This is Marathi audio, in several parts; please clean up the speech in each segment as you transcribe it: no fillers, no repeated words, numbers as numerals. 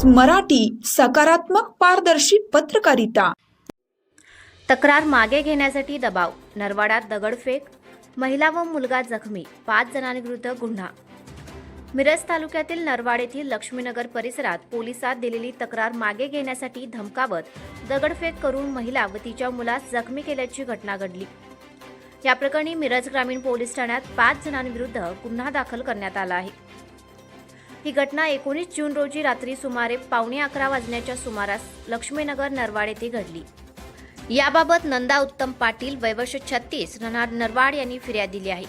मराठी, सकारात्मक पारदर्शी पत्रकारिता। तक्रार मागे घेण्यासाठी दबाव, नरवाड्यात दगडफेक, महिला व मुलगा जखमी, 5 जणांविरुद्ध गुन्हा। मिरज तालुक्यातील नरवाड येथील लक्ष्मीनगर परिसरात पोलिसात दिलेली तक्रार मागे घेण्यासाठी धमकावत दगडफेक करून महिला व तिच्या मुलास जखमी केल्याची घटना घडली। या प्रकरणी मिरज ग्रामीण पोलीस ठाण्यात 5 जणांविरुद्ध गुन्हा दाखल करण्यात आला आहे। ही घटना 19 जून रोजी रात्री सुमारे 11:15 वाजण्याच्या सुमारास लक्ष्मीनगर नरवाड येथे घडली। याबाबत नंदा उत्तम पाटील वय वर्ष 36 राहणार नरवाड यांनी फिर्याद दिली आहे।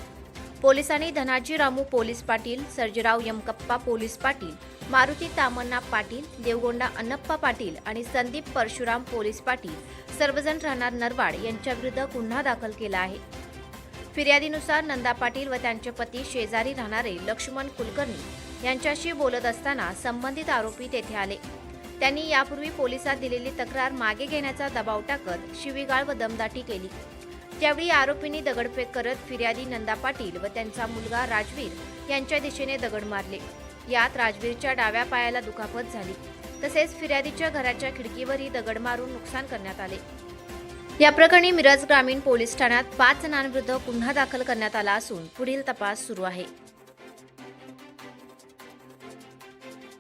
पोलिसांनी धनाजी रामू पोलीस पाटील, सर्जेराव यमकप्पा पोलीस पाटील, मारुती तामण्णा पाटील, देवगोंडा अण्णप्पा पाटील आणि संदीप परशुराम पोलीस पाटील सर्वजण राहणार नरवाड यांच्याविरुद्ध गुन्हा दाखल केला आहे। फिर्यादीनुसार नंदा पाटील व त्यांचे पती शेजारी राहणारे लक्ष्मण कुलकर्णी यांच्याशी बोलत असताना संबंधित आरोपी तेथे आले। त्यांनी यापूर्वी पोलिसात दिलेली तक्रार मागे घेण्याचा दबाव टाकत शिवीगाळ व दमदाटी केली। त्यावेळी आरोपींनी दगडफेक करत फिर्यादी नंदा पाटील व त्यांचा मुलगा राजवीर यांच्या दिशेने दगड मारले। यात राजवीरच्या डाव्या पायाला दुखापत झाली, तसेच फिर्यादीच्या घराच्या खिडकीवरही दगड मारून नुकसान करण्यात आले। या प्रकरणी मिरज ग्रामीण पोलीस ठाण्यात 5 जणांविरुद्ध गुन्हा दाखल करण्यात आला असून पुढील तपास सुरू आहे।